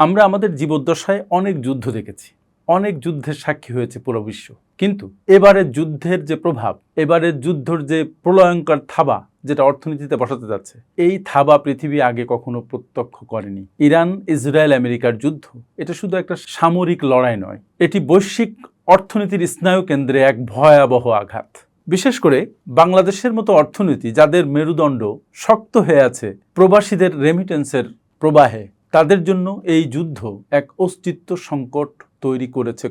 আমরা আমাদের জীবদ্দশায় অনেক যুদ্ধ দেখেছি, অনেক যুদ্ধের সাক্ষী হয়েছে পুরো বিশ্ব। কিন্তু এবারের যুদ্ধের যে প্রভাব, এবারের যুদ্ধের যে প্রলয়ঙ্কর থাবা যেটা অর্থনীতিতে বসাতে যাচ্ছে, এই থাবা পৃথিবী আগে কখনো প্রত্যক্ষ করেনি। ইরান ইসরায়েল আমেরিকার যুদ্ধ এটা শুধু একটা সামরিক লড়াই নয়, এটি বৈশ্বিক অর্থনীতির স্নায়ু কেন্দ্রে এক ভয়াবহ আঘাত। বিশেষ করে বাংলাদেশের মতো অর্থনীতি যাদের মেরুদণ্ড শক্ত হয়ে আছে প্রবাসীদের রেমিটেন্সের প্রবাহে, তাদের জন্য এই যুদ্ধ এক অস্তিত্ব সংকট তৈরি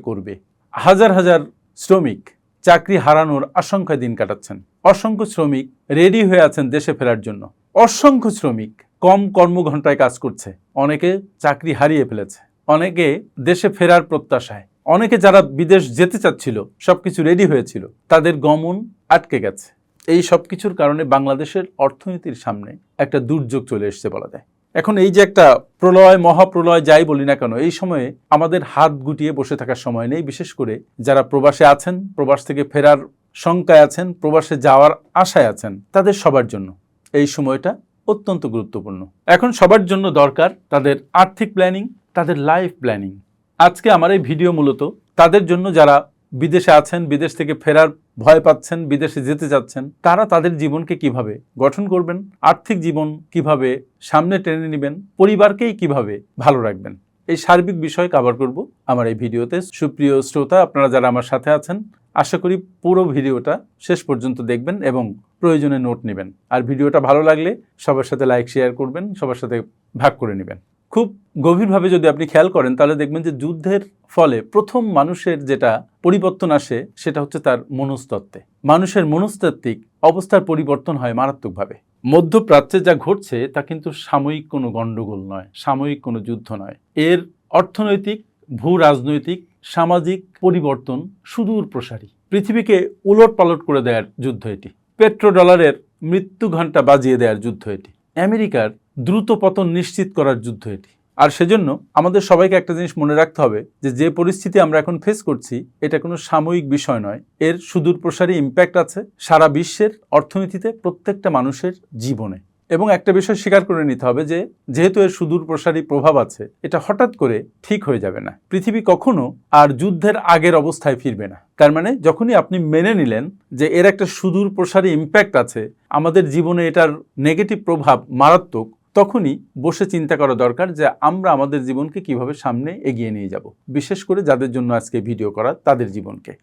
করবে। হাজার হাজার শ্রমিক চাকরি হারানোর আশঙ্কায় দিন কাটাচ্ছেন। অসংখ্য শ্রমিক রেডি হয়ে আছেন দেশে ফেরার জন্য। অসংখ্য শ্রমিক কম কর্মঘণ্টায় কাজ করছে, অনেকে চাকরি হারিয়ে ফেলেছে, অনেকে দেশে ফেরার প্রত্যাশায়, অনেকে যারা বিদেশ যেতে চাচ্ছিল সবকিছু রেডি হয়েছিল তাদের গমন আটকে গেছে। এই সব কিছুর কারণে বাংলাদেশের অর্থনীতির সামনে একটা দুর্যোগ চলে এসেছে বলা যায়। এখন এই যে একটা প্রলয়, মহাপ্রলয় যাই বলি না কেন, এই সময়ে আমাদের হাত গুটিয়ে বসে থাকার সময় নেই। বিশেষ করে যারা প্রবাসে আছেন, প্রবাস থেকে ফেরার শঙ্কায় আছেন, প্রবাসে যাওয়ার আশায় আছেন, তাদের সবার জন্য এই সময়টা অত্যন্ত গুরুত্বপূর্ণ। এখন সবার জন্য দরকার তাদের আর্থিক প্ল্যানিং, তাদের লাইফ প্ল্যানিং। আজকে আমার এই ভিডিও মূলত তাদের জন্য যারা বিদেশে আছেন, বিদেশ থেকে ফেরার ভয় পাচ্ছেন, বিদেশে যেতে চাচ্ছেন, তারা তাদের জীবনকে কিভাবে গঠন করবেন, আর্থিক জীবন কিভাবে সামনে টেনে নেবেন, পরিবারকেই কিভাবে ভালো রাখবেন, এই সার্বিক বিষয় কভার করব আমার এই ভিডিওতে। সুপ্রিয় শ্রোতা, আপনারা যারা আমার সাথে আছেন, আশা করি পুরো ভিডিওটা শেষ পর্যন্ত দেখবেন এবং প্রয়োজনে নোট নেবেন। আর ভিডিওটা ভালো লাগলে সবার সাথে লাইক শেয়ার করবেন, সবার সাথে ভাগ করে নেবেন। খুব গভীরভাবে যদি আপনি খেয়াল করেন তাহলে দেখবেন যে যুদ্ধের ফলে প্রথম মানুষের যেটা পরিবর্তন আসে সেটা হচ্ছে তার মনস্তত্ত্বে। মানুষের মনস্তাত্ত্বিক অবস্থার পরিবর্তন হয় মারাত্মকভাবে। মধ্যপ্রাচ্যে যা ঘটছে তা কিন্তু সাময়িক কোনো গণ্ডগোল নয়, সাময়িক কোনো যুদ্ধ নয়। এর অর্থনৈতিক, ভূ রাজনৈতিক, সামাজিক পরিবর্তন সুদূর প্রসারী। পৃথিবীকে উলট পালট করে দেওয়ার যুদ্ধ এটি। পেট্রোডলারের মৃত্যু ঘণ্টা বাজিয়ে দেওয়ার যুদ্ধ এটি। আমেরিকার দ্রুত পতন নিশ্চিত করার যুদ্ধ এটি। আর সেজন্য আমাদের সবাইকে একটা জিনিস মনে রাখতে হবে যে পরিস্থিতি আমরা এখন ফেস করছি এটা কোনো সাময়িক বিষয় নয়, এর সুদূর প্রসারী ইম্প্যাক্ট আছে সারা বিশ্বের অর্থনীতিতে, প্রত্যেকটা মানুষের জীবনে। এবং একটা বিষয় স্বীকার করে নিতে হবে যে যেহেতু এর সুদূর প্রসারী প্রভাব আছে, এটা হঠাৎ করে ঠিক হয়ে যাবে না। পৃথিবী কখনো আর যুদ্ধের আগের অবস্থায় ফিরবে না। তার মানে যখনই আপনি মেনে নিলেন যে এর একটা সুদূর প্রসারী ইম্প্যাক্ট আছে, আমাদের জীবনে এটার নেগেটিভ প্রভাব মারাত্মক, তখনই বসে চিন্তা করা দরকার যে আমরা আমাদের জীবনকে কিভাবে সামনে এগিয়ে নিয়ে যাব, বিশেষ করে যাদের জন্য আজকে ভিডিও করা তাদের জীবনকে।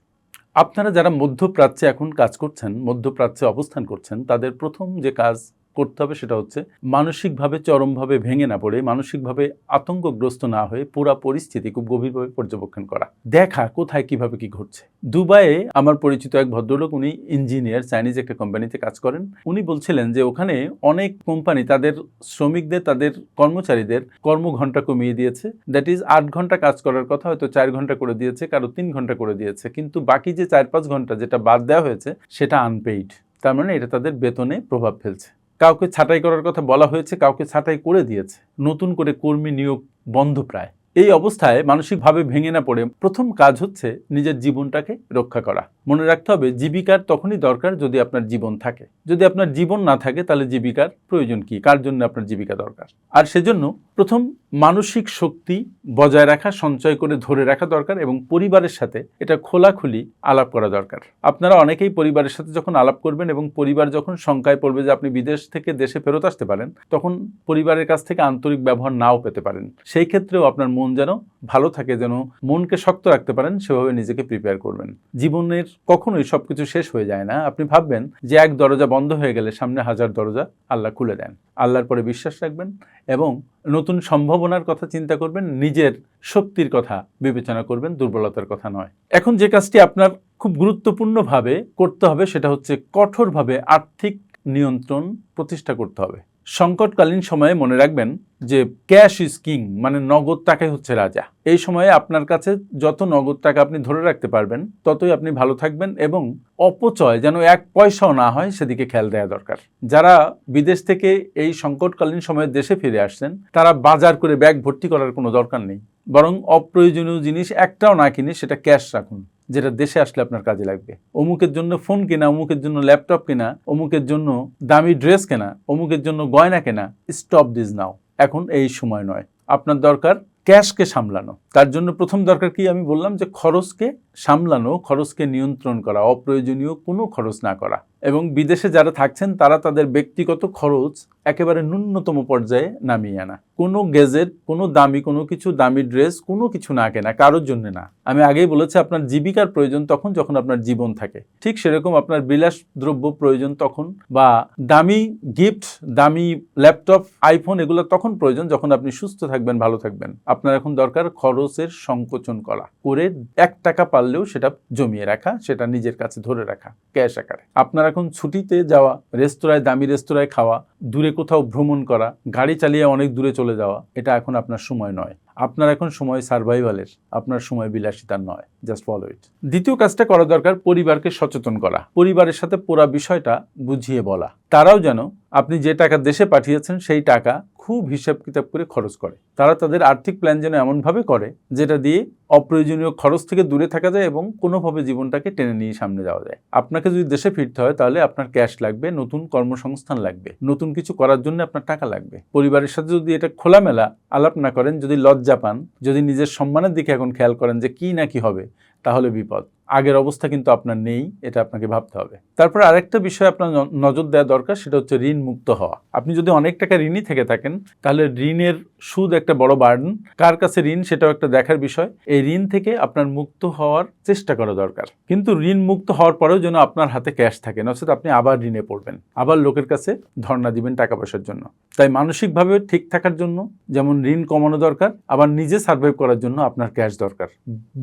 আপনারা যারা মধ্যপ্রাচ্যে এখন কাজ করছেন, মধ্যপ্রাচ্যে অবস্থান করছেন, তাদের প্রথম যে কাজ করতে হবে সেটা হচ্ছে মানসিকভাবে চরমভাবে ভেঙে না পড়ে, মানসিকভাবে আতঙ্কগ্রস্ত না হয়ে পুরো পরিস্থিতি খুব গভীরভাবে পর্যবেক্ষণ করা, দেখা কোথায় কিভাবে কি ঘটছে। দুবাইয়ে আমার পরিচিত এক ভদ্রলোক, উনি ইঞ্জিনিয়ার, চাইনিজ একটা কোম্পানিতে কাজ করেন। উনি বলছিলেন যে ওখানে অনেক কোম্পানি তাদের শ্রমিকদের, তাদের কর্মচারীদের কর্মঘণ্টা কমিয়ে দিয়েছে। দ্যাট ইজ 8 ঘন্টা কাজ করার কথা হয়তো 4 ঘন্টা করে দিয়েছে, কারো 3 ঘন্টা করে দিয়েছে, কিন্তু বাকি যে 4-5 ঘন্টা যেটা বাদ দেওয়া হয়েছে সেটা আনপেইড। তার মানে এটা তাদের বেতনে প্রভাব ফেলছে। কাউকে ছাঁটাই করার কথা বলা হয়েছে, কাউকে ছাঁটাই করে দিয়েছে, নতুন করে কর্মী নিয়োগ বন্ধ প্রায়। এই অবস্থায় মানসিকভাবে ভেঙে না পড়ে প্রথম কাজ হচ্ছে নিজের জীবনটাকে রক্ষা করা। মনে রাখতে হবে জীবিকার তখনই দরকার যদি আপনার জীবন থাকে। যদি আপনার জীবন না থাকে তাহলে জীবিকার প্রয়োজন কি, কার জন্য আপনার জীবিকা দরকার। আর সেজন্য প্রথম মানসিক শক্তি বজায় রাখা, সঞ্চয় করে ধরে রাখা দরকার এবং পরিবারের সাথে এটা খোলাখুলি আলাপ করা দরকার। আপনারা অনেকেই পরিবারের সাথে যখন আলাপ করবেন এবং পরিবার যখন শঙ্কায় পড়বে যে আপনি বিদেশ থেকে দেশে ফেরত আসতে পারেন, তখন পরিবারের কাছ থেকে আন্তরিক ব্যবহার নাও পেতে পারেন। সেই ক্ষেত্রেও আপনার মন যেন ভালো থাকে, যেন মনকে শক্ত রাখতে পারেন, সেভাবে নিজেকে প্রিপেয়ার করবেন। জীবনের কখনোই সবকিছু শেষ হয়ে যায় না। আপনি ভাববেন যে এক দরজা বন্ধ হয়ে গেলে সামনে 1000 দরজা আল্লাহ খুলে দেন। আল্লাহর পরে বিশ্বাস রাখবেন এবং নতুন সম্ভাবনার কথা চিন্তা করবেন, নিজের শক্তির কথা বিবেচনা করবেন, দুর্বলতার কথা নয়। এখন যে কাজটি আপনার খুব গুরুত্বপূর্ণভাবে করতে হবে সেটা হচ্ছে কঠোরভাবে আর্থিক নিয়ন্ত্রণ প্রতিষ্ঠা করতে হবে। সংকটকালীন সময়ে মনে রাখবেন যে ক্যাশ ইজ কিং, মানে নগদ টাকাই হচ্ছে রাজা। এই সময়ে আপনার কাছে যত নগদ টাকা আপনি ধরে রাখতে পারবেন ততই আপনি ভালো থাকবেন এবং অপচয় যেন 1 পয়সাও না হয় সেদিকে খেয়াল দেওয়া দরকার। যারা বিদেশ থেকে এই সংকটকালীন সময়ে দেশে ফিরে আসছেন তারা বাজার করে ব্যাগ ভর্তি করার কোনো দরকার নেই, বরং অপ্রয়োজনীয় জিনিস একটাও না কিনে সেটা ক্যাশ রাখুন, যেটা দেশে আসলে আপনার কাজে লাগবে। অমুকের জন্য ফোন কেনা, অমুকের জন্য ল্যাপটপ কেনা, অমুকের জন্য দামি ড্রেস কেনা, অমুকের জন্য গয়না কেনা, স্টপ দিস নাও। এখন এই সময় নয়। আপনার দরকার ক্যাশকে সামলানো। তার জন্য প্রথম দরকার কি আমি বললাম যে খরচকে সামলানো, খরচকে নিয়ন্ত্রণ করা, অপ্রয়োজনীয় কোনো খরচ না করা। এবং বিদেশে যারা থাকছেন তারা তাদের ব্যক্তিগত খরচ একেবারে ন্যূনতম পর্যায়ে নামিয়ে আনা। কোনো গেজেট, কোনো দামি কোনো কিছু, দামি ড্রেস, কোনো কিছু না কেনা, কারোর জন্য না। আমি আগেই বলেছি আপনার জীবিকার প্রয়োজন তখন যখন আপনার জীবন থাকে, ঠিক সেরকম আপনার বিলাস দ্রব্য প্রয়োজন তখন, বা দামি গিফট, দামি ল্যাপটপ, আইফোন এগুলো তখন প্রয়োজন যখন আপনি সুস্থ থাকবেন, ভালো থাকবেন। আপনার এখন দরকার খরচের সংকোচন করা, করে 1 টাকা পারলেও সেটা জমিয়ে রাখা, সেটা নিজের কাছে ধরে রাখা ক্যাশ আকারে। আপনার এখন ছুটিতে যাওয়া, রেস্তোরাঁয়, দামি রেস্তোরাঁয় খাওয়া, দূরে কোথাও ভ্রমণ করা, গাড়ি চালিয়ে অনেক দূরে চলে যাওয়া, এটা এখন আপনার সময় নয়। আপনার এখন সময় সার্ভাইভালের, আপনার সময় বিলাসিতার নয়। জাস্ট ফলো ইট। দ্বিতীয় কাজটা করা দরকার পরিবারকে সচেতন করা, পরিবারের সাথে পুরো বিষয়টা বুঝিয়ে বলা। তারাও যেন আপনি যে টাকা দেশে পাঠিয়েছেন সেই টাকা খুব হিসাব কিতাব করে খরচ করে। তারা তাদের আর্থিক প্ল্যান যেন এমনভাবে করে যেটা দিয়ে অপ্রয়োজনীয় খরচ থেকে দূরে থাকা যায় এবং কোনোভাবে জীবনটাকে টেনে নিয়ে সামনে যাওয়া যায়। আপনাকে যদি দেশে ফিরতে হয় তাহলে আপনার ক্যাশ লাগবে, নতুন কর্মসংস্থান লাগবে, নতুন কিছু করার জন্য আপনার টাকা লাগবে। পরিবারের সাথে যদি এটা খোলামেলা আলাপ না করেন, যদি লজ্জা পান, যদি নিজের সম্মানের দিকে এখন খেয়াল করেন যে কি না কি হবে, তাহলে বিপদ। আগের অবস্থা কিন্তু আপনার নেই, এটা আপনাকে ভাবতে হবে। তারপর আরেকটা বিষয় আপনার নজর দেওয়া দরকার, সেটা হচ্ছে ঋণ মুক্ত হওয়া। আপনি যদি অনেক টাকা ঋণী থেকে থাকেন তাহলে ঋণের সুদ একটা বড় বার্ডেন। কার কাছে ঋণ সেটাও একটা দেখার বিষয়। এই ঋণ থেকে আপনার মুক্ত হওয়ার চেষ্টা করা দরকার, কিন্তু ঋণ মুক্ত হওয়ার পরেও যেন আপনার হাতে ক্যাশ থাকে, নচেত আপনি আবার ঋণে পড়বেন, আবার লোকের কাছে ধর্ণা দিবেন টাকা পয়সার জন্য। তাই মানসিকভাবে ঠিক থাকার জন্য যেমন ঋণ কমানো দরকার, আবার নিজে সার্ভাইভ করার জন্য আপনার ক্যাশ দরকার।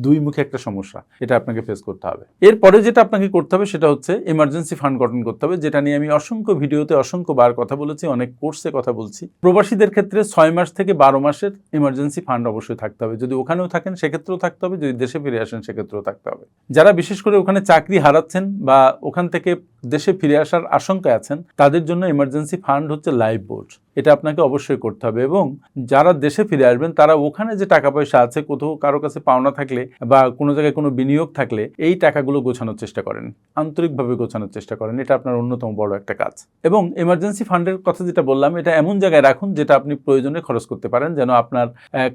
দুই মুখে একটা সমস্যা, এটা আপনাকে ফেস করতে হবে। এরপরে যেটা আপনাকে করতে হবে সেটা হচ্ছে ইমার্জেন্সি ফান্ড গঠন করতে হবে, যেটা নিয়ে আমি অসংখ্য ভিডিওতে অসংখ্যবার কথা বলেছি, অনেক কোর্সে কথা বলছি। প্রবাসীদের ক্ষেত্রে 6 মাস থেকে 12 মাসের ইমার্জেন্সি ফান্ড অবশ্যই থাকতে হবে। যদি ওখানেও থাকেন সেক্ষেত্রেও থাকতে হবে, যদি দেশে ফিরে আসেন সেক্ষেত্রেও থাকতে হবে। যারা বিশেষ করে ওখানে চাকরি হারাচ্ছেন বা ওখান থেকে দেশে ফিরে আসার আশঙ্কায় আছেন, তাদের জন্য ইমার্জেন্সি ফান্ড হচ্ছে লাইফ বোট। এটা আপনাকে অবশ্যই করতে হবে। এবং যারা দেশে ফিরে আসবেন তারা ওখানে যে টাকা পয়সা আছে, কোথাও কারো কাছে পাওনা থাকলে বা কোনো জায়গায় কোনো বিনিয়োগ থাকলে এই টাকাগুলো গোছানোর চেষ্টা করেন, আন্তরিকভাবে গোছানোর চেষ্টা করেন। এটা আপনার অন্যতম বড় একটা কাজ। এবং ইমার্জেন্সি ফান্ডের কথা যেটা বললাম, এটা এমন জায়গায় রাখুন যেটা আপনি প্রয়োজনে খরচ করতে পারেন, যেন আপনার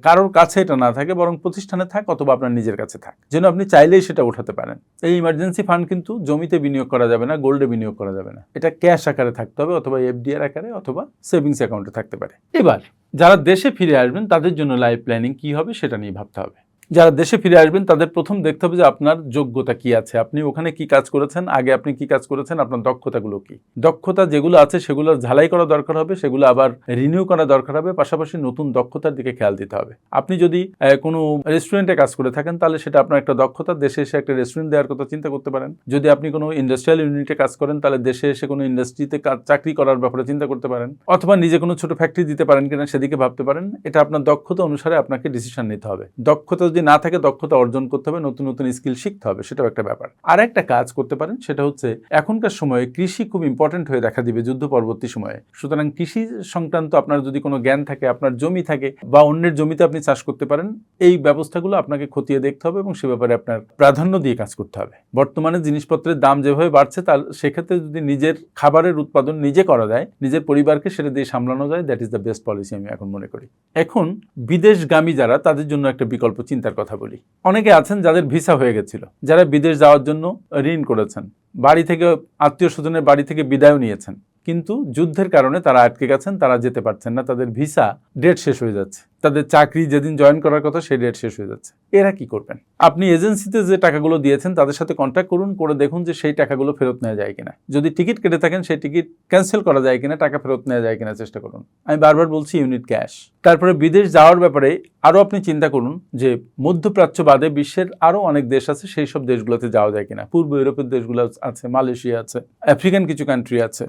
কারোর কাছে এটা না থাকে, বরং প্রতিষ্ঠানে থাক অথবা আপনার নিজের কাছে থাক, যেন আপনি চাইলেই সেটা উঠাতে পারেন। এই ইমার্জেন্সি ফান্ড কিন্তু জমিতে বিনিয়োগ করা যাবে না, গোল্ডে বিনিয়োগ করা যাবে না। এটা ক্যাশ আকারে থাকতে হবে, অথবা এফডিআর আকারে, অথবা সেভিংস অ্যাকাউন্টে থাকতে পারে। এবার যারা দেশে ফিরে আসবেন তাদের জন্য লাইফ প্ল্যানিং কি হবে সেটা নিয়ে ভাবতে হবে। যারা দেশে ফিরে আসবেন তাদের প্রথম দেখতে হবে যে আপনার যোগ্যতা কি আছে, আপনি ওখানে কি কাজ করেছেন, আগে আপনি কি কাজ করেছেন, আপনার দক্ষতাগুলো কি। দক্ষতা যেগুলো আছে সেগুলো ঝালাই করা দরকার হবে, সেগুলো আবার রিনিউ করা দরকার হবে। পাশাপাশি নতুন দক্ষতার দিকে খেয়াল দিতে হবে। আপনি যদি কোনো রেস্টুরেন্টে কাজ করে থাকেন তাহলে সেটা আপনার একটা দক্ষতা, দেশে এসে একটা রেস্টুরেন্ট দেওয়ার কথা চিন্তা করতে পারেন। যদি আপনি কোনো ইন্ডাস্ট্রিয়াল ইউনিটে কাজ করেন তাহলে দেশে এসে কোনো ইন্ডাস্ট্রিতে চাকরি করার ব্যাপারে চিন্তা করতে পারেন, অথবা নিজে কোনো ছোট ফ্যাক্টরি দিতে পারেন কিনা সেদিকে ভাবতে পারেন। এটা আপনার দক্ষতা অনুসারে আপনাকে ডিসিশন নিতে হবে। দক্ষতা যদি না থাকে, দক্ষতা অর্জন করতে হবে, নতুন নতুন স্কিল শিখতে হবে, সেটাও একটা ব্যাপার। আর একটা কাজ করতে পারেন, সেটা হচ্ছে এখনকার সময়ে কৃষি খুব ইম্পর্টেন্ট হয়ে দেখা দিবে যুদ্ধ পরবর্তী সময়ে। সুতরাং কৃষি সংক্রান্ত আপনার যদি কোনো জ্ঞান থাকে, আপনার জমি থাকে বা অন্যের জমিতে আপনি চাষ করতে পারেন, এই ব্যবস্থাগুলো আপনাকে খতিয়ে দেখতে হবে এবং সে ব্যাপারে আপনার প্রাধান্য দিয়ে কাজ করতে হবে। বর্তমানে জিনিসপত্রের দাম যেভাবে বাড়ছে, তার সেক্ষেত্রে যদি নিজের খাবারের উৎপাদন নিজে করা যায়, নিজের পরিবারকে সেটা দিয়ে সামলানো যায়, that is the best policy আমি এখন মনে করি। এখন বিদেশগামী যারা, তাদের জন্য একটা বিকল্প চিন্তার কথা বলি। অনেকে আছেন যাদের ভিসা হয়ে গেছিল, যারা বিদেশ যাওয়ার জন্য ঋণ করেছেন, বাড়ি থেকে, আত্মীয় স্বজনের বাড়ি থেকে বিদায় নিয়েছেন, কিন্তু যুদ্ধের কারণে তারা আটকে গেছেন, তারা যেতে পারছেন না, তাদের ভিসা ডেট শেষ হয়ে যাচ্ছে, তাদের চাকরি যেদিন জয়েন করার কথা সেই ডেট শেষ হয়ে যাচ্ছে। এরা কি করবেন? আপনি এজেন্সিতে যে টাকাগুলো দিয়েছেন তাদের সাথে কন্ট্যাক্ট করুন, করে দেখুন যে সেই টাকাগুলো ফেরত নেওয়া যায় কিনা। যদি টিকিট কেটে থাকেন সেই টিকিট ক্যান্সেল করা যায় কিনা, টাকা ফেরত নেওয়া যায় কিনা চেষ্টা করুন। আমি বারবার বলছি ইউনিট ক্যাশ। তারপরে বিদেশ যাওয়ার ব্যাপারে আরও আপনি চিন্তা করুন যে মধ্যপ্রাচ্য বাদে বিশ্বের আরও অনেক দেশ আছে, সেই সব দেশগুলোতে যাওয়া যায় কিনা। পূর্ব ইউরোপের দেশগুলো আছে, মালয়েশিয়া আছে, আফ্রিকান কিছু কান্ট্রি আছে,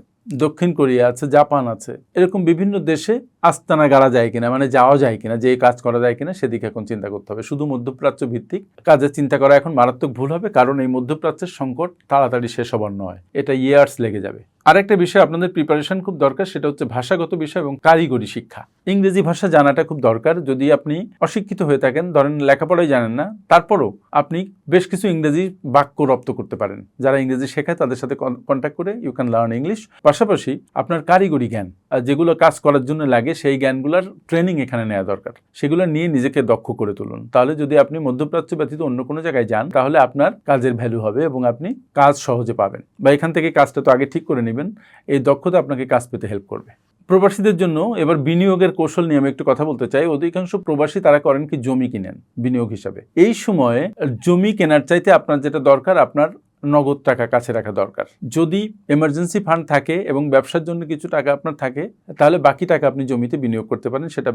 দক্ষিণ কোরিয়া আছে, জাপান আছে, এরকম বিভিন্ন দেশে আস্তানা গাড়া যায় কিনা, মানে যাওয়া যায় কিনা, যে কাজ করা যায় কিনা সেদিকে এখন চিন্তা করতে হবে। শুধু মধ্যপ্রাচ্য ভিত্তিক কাজে চিন্তা করা এখন মারাত্মক ভুল হবে, কারণ এই মধ্যপ্রাচ্যের সংকট তাড়াতাড়ি শেষ হবার নয়, এটা ইয়ার্স লেগে যাবে। আরেকটা বিষয় আপনাদের প্রিপারেশন খুব দরকার, সেটা হচ্ছে ভাষাগত বিষয় এবং কারিগরি শিক্ষা। ইংরেজি ভাষা জানাটা খুব দরকার। যদি আপনি অশিক্ষিত হয়ে থাকেন, ধরেন লেখাপড়াই জানেন না, তারপরও আপনি বেশ কিছু ইংরেজি বাক্য রপ্ত করতে পারেন। যারা ইংরেজি শেখায় তাদের সাথে কন্ট্যাক্ট করে ইউ ক্যান লার্ন ইংলিশ। পাশাপাশি আপনার কারিগরি জ্ঞান, যেগুলো কাজ করার জন্য লাগে, সেই জ্ঞানগুলোর ট্রেনিং এখানে নেওয়া দরকার। সেগুলো নিয়ে নিজেকে দক্ষ করে তুলুন। তাহলে যদি আপনি মধ্যপ্রাচ্য ব্যতীত অন্য কোনো জায়গায় যান, তাহলে আপনার কাজের ভ্যালু হবে এবং আপনি কাজ সহজে পাবেন। বা এখান থেকে কাজটা তো আগে ঠিক করে নেবেন, এই দক্ষতা আপনাকে কাজ পেতে হেল্প করবে। প্রবাসীদের জন্য এবার বিনিয়োগের কৌশল নিয়ে আমি একটু কথা বলতে চাই। অধিকাংশ প্রবাসী তারা করেন কি, জমি কিনেন বিনিয়োগ হিসাবে। এই সময়ে জমি কেনার চাইতে আপনার যেটা দরকার, আপনার নগদ টাকা কাছে রাখা দরকার। যদি এমার্জেন্সি ফান্ড থাকে এবং ব্যবসার জন্য কিছু টাকা আপনার থাকে, তাহলে বাকি টাকা আপনি জমিতে বিনিয়োগ করতে পারেন, সেটা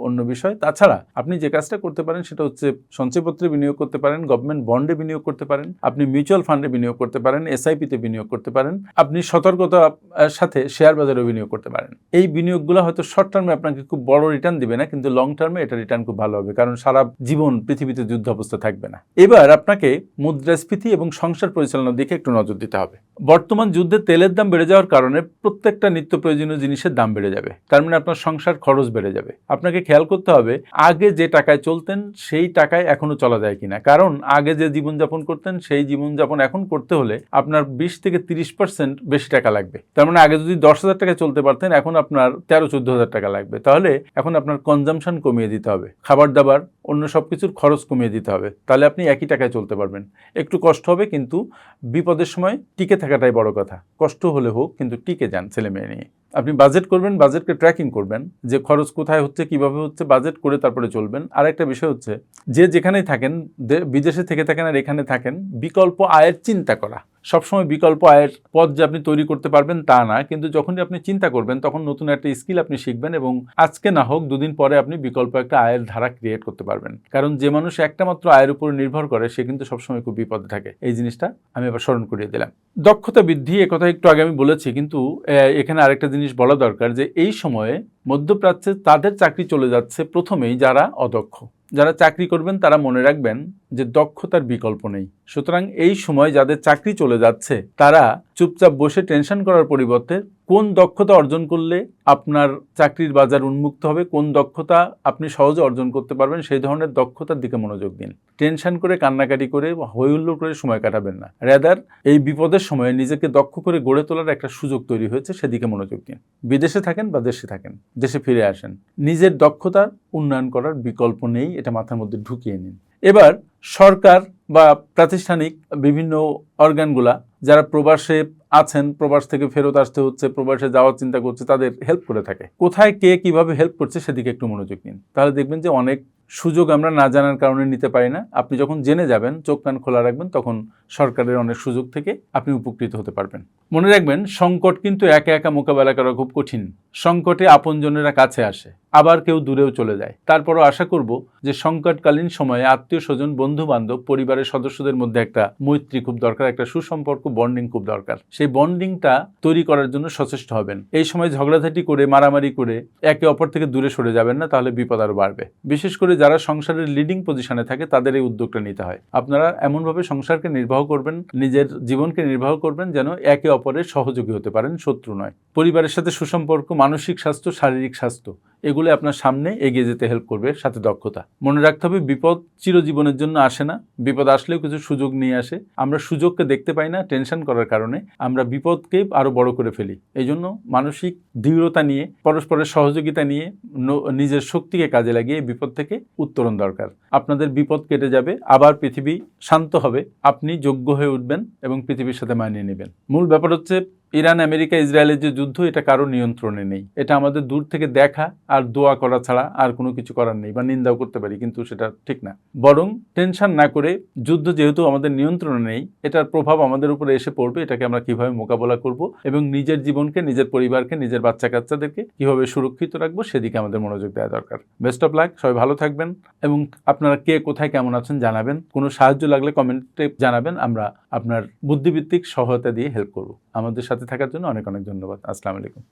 অন্য বিষয়। তাছাড়া আপনি যে কাজটা করতে পারেন সেটা হচ্ছে সঞ্চয়পত্রে বিনিয়োগ করতে পারেন, গভর্নমেন্ট বন্ডে বিনিয়োগ করতে পারেন, আপনি মিউচুয়াল ফান্ডে বিনিয়োগ করতে পারেন, এসআইপিতে বিনিয়োগ করতে পারেন, আপনি সতর্কতার সাথে শেয়ার বাজারে বিনিয়োগ করতে পারেন। এই বিনিয়োগগুলো হয়তো শর্ট টার্মে আপনাকে খুব বড় রিটার্ন দিবে না, কিন্তু লং টার্মে এটা রিটার্ন খুব ভালো হবে, কারণ সারা জীবন পৃথিবীতে যুদ্ধ অবস্থা থাকবে না। এবার আপনাকে মুদ্রাস্ফীতি এবং সংসার পরিচালনার দিকে একটু নজর দিতে হবে। বর্তমান যুদ্ধে তেলের দাম বেড়ে যাওয়ার কারণে প্রত্যেকটা নিত্য প্রয়োজনীয় জিনিসের দাম বেড়ে যাবে, তার মানে আপনার সংসার খরচ বেড়ে যাবে। আপনাকে খেয়াল করতে হবে আগে যে টাকায় চলতেন সেই টাকায় এখনো চলা যায় কিনা, কারণ আগে যে জীবনযাপন করতেন সেই জীবনযাপন এখন করতে হলে আপনার 20 থেকে 30% বেশি টাকা লাগবে। তার মানে আগে যদি 10,000 টাকায় চলতে পারতেন, এখন আপনার 13-14,000 টাকা লাগবে। তাহলে এখন আপনার কনজামশন কমিয়ে দিতে হবে, খাবার দাবার অন্য সবকিছুর খরচ কমিয়ে দিতে হবে, তাহলে আপনি একই টাকায় চলতে পারবেন। একটু কষ্ট হবে, কিন্তু বিপদের সময় টিকে থাকাটাই বড় কথা। কষ্ট হলে হোক, কিন্তু টিকে যান ছেলে মেয়ে নিয়ে। আপনি বাজেট করবেন, বাজেটকে ট্র্যাকিং করবেন, যে খরচ কোথায় হচ্ছে, কিভাবে হচ্ছে, বাজেট করে তারপরে চলবেন। আর একটা বিষয় হচ্ছে, যে যেখানেই থাকেন, বিদেশে থেকে থাকেন আর এখানে থাকেন, বিকল্প আয়ের চিন্তা করা। সবসময় বিকল্প আয়ের পথ যে আপনি তৈরি করতে পারবেন তা না, কিন্তু যখনই আপনি চিন্তা করবেন তখন নতুন একটা স্কিল আপনি শিখবেন এবং আজকে না হোক 2 দিন পরে আপনি বিকল্প একটা আয়ের ধারা ক্রিয়েট করতে পারবেন। কারণ যে মানুষ একটা মাত্র আয়ের উপর নির্ভর করে সে কিন্তু সবসময় খুব বিপদে থাকে। এই জিনিসটা আমি আবার স্মরণ করিয়ে দিলাম। দক্ষতা বৃদ্ধি, একথা একটু আগে আমি বলেছি, কিন্তু এখানে আরেকটা জিনিস বলা দরকার, যে এই সময়ে মধ্যপ্রাচ্যে তাদের চাকরি চলে যাচ্ছে প্রথমেই যারা অদক্ষ। যারা চাকরি করবেন তারা মনে রাখবেন যে দক্ষতার বিকল্প নেই। সুতরাং এই সময় যাদের চাকরি চলে যাচ্ছে তারা চুপচাপ বসে টেনশন করার পরিবর্তে কোন দক্ষতা অর্জন করলে আপনার চাকরির বাজার উন্মুক্ত হবে, কোন দক্ষতা আপনি সহজে অর্জন করতে পারবেন, সেই ধরনের দক্ষতার দিকে মনোযোগ দিন। টেনশন করে, কান্নাকাটি করে, হইহুল্লোড় করে সময় কাটাবেন না। রেদার এই বিপদের সময়ে নিজেকে দক্ষ করে গড়ে তোলার একটা সুযোগ তৈরি হয়েছে, সেদিকে মনোযোগ দিন। বিদেশে থাকেন বা দেশে থাকেন, দেশে ফিরে আসেন, নিজের দক্ষতার উন্নয়ন করার বিকল্প নেই, এটা মাথার মধ্যে ঢুকিয়ে নিন। এবার সরকার বা প্রাতিষ্ঠানিক বিভিন্ন অর্গানগুলা যারা প্রবাসে আছেন, প্রবাস থেকে ফেরত আসতে হচ্ছে, প্রবাসে যাওয়ার চিন্তা করছে, তাদের হেল্প করে থাকে। কোথায় কে কিভাবে হেল্প করছে সেদিকে একটু মনোযোগ দিন, তাহলে দেখবেন যে অনেক সুযোগ আমরা না জানার কারণে নিতে পারি না। আপনি যখন জেনে যাবেন, চোখ কান খোলা রাখবেন, তখন সরকারের অনেক সুযোগ থেকে আপনি উপকৃত হতে পারবেন। মনে রাখবেন, সংকট কিন্তু একা একা মোকাবেলা করা খুব কঠিন। সংকটে আপনজনেরা কাছে আসে, আবার কেউ দূরেও চলে যায়। তারপরও আশা করব যে সংকটকালীন সময়ে আত্মীয় স্বজন, বন্ধু বান্ধব, পরিবারের সদস্যদের মধ্যে একটা মৈত্রী খুব দরকার, একটা সুসম্পর্ক, বন্ডিং খুব দরকার। সেই বন্ডিংটা তৈরি করার জন্য সচেষ্ট হবেন। এই সময় ঝগড়াঝাটি করে, মারামারি করে একে অপর থেকে দূরে সরে যাবেন না, তাহলে বিপদ আরও বাড়বে। বিশেষ করে যারা সংসারের লিডিং পজিশনে থাকে তাদের এই উদ্যোগটা নিতে হয়। আপনারা এমনভাবে সংসারকে নির্বাহ করবেন, নিজের জীবনকে নির্বাহ করবেন যেন একে অপরের সহযোগী হতে পারেন, শত্রু নয়। পরিবারের সাথে সুসম্পর্ক, মানসিক স্বাস্থ্য, শারীরিক স্বাস্থ্য, এগুলো আপনার সামনে এগিয়ে যেতে হেল্প করবে, সাথে দক্ষতা। মনে রাখতে হবে, বিপদ চিরজীবনের জন্য আসে না, বিপদ আসলেও কিছু সুযোগ নিয়ে আসে। আমরা সুযোগকে দেখতে পাই না, টেনশন করার কারণে আমরা বিপদকে আরো বড় করে ফেলি। এই জন্য মানসিক দৃঢ়তা নিয়ে, পরস্পরের সহযোগিতা নিয়ে, নিজের শক্তিকে কাজে লাগিয়ে বিপদ থেকে উত্তরণ দরকার। আপনাদের বিপদ কেটে যাবে, আবার পৃথিবী শান্ত হবে, আপনি যোগ্য হয়ে উঠবেন এবং পৃথিবীর সাথে মানিয়ে নেবেন। মূল ব্যাপার হচ্ছে, ইরান, আমেরিকা, ইসরায়েলের যে যুদ্ধ, এটা কারো নিয়ন্ত্রণে নেই। এটা আমাদের দূর থেকে দেখা আর দোয়া করা ছাড়া আর কোনো কিছু করার নেই, বা নিন্দাও করতে পারি, কিন্তু সেটা ঠিক না। বরং টেনশন না করে, যুদ্ধ যেহেতু আমাদের নিয়ন্ত্রণে নেই, এটার প্রভাব আমাদের উপরে এসে পড়বে, এটাকে আমরা কিভাবে মোকাবেলা করব এবং নিজের জীবনকে, নিজের পরিবারকে, নিজের বাচ্চা কাচ্চাদেরকে কিভাবে সুরক্ষিত রাখবো সেদিকে আমাদের মনোযোগ দেওয়া দরকার। বেস্ট অফ লাক, সবাই ভালো থাকবেন এবং আপনারা কে কোথায় কেমন আছেন জানাবেন। কোনো সাহায্য লাগলে কমেন্টে জানাবেন, আমরা আপনার বুদ্ধিভিত্তিক সহায়তা দিয়ে হেল্প করব। আমাদের সাথে থাকার জন্য অনেক অনেক ধন্যবাদ। আসসালামু আলাইকুম।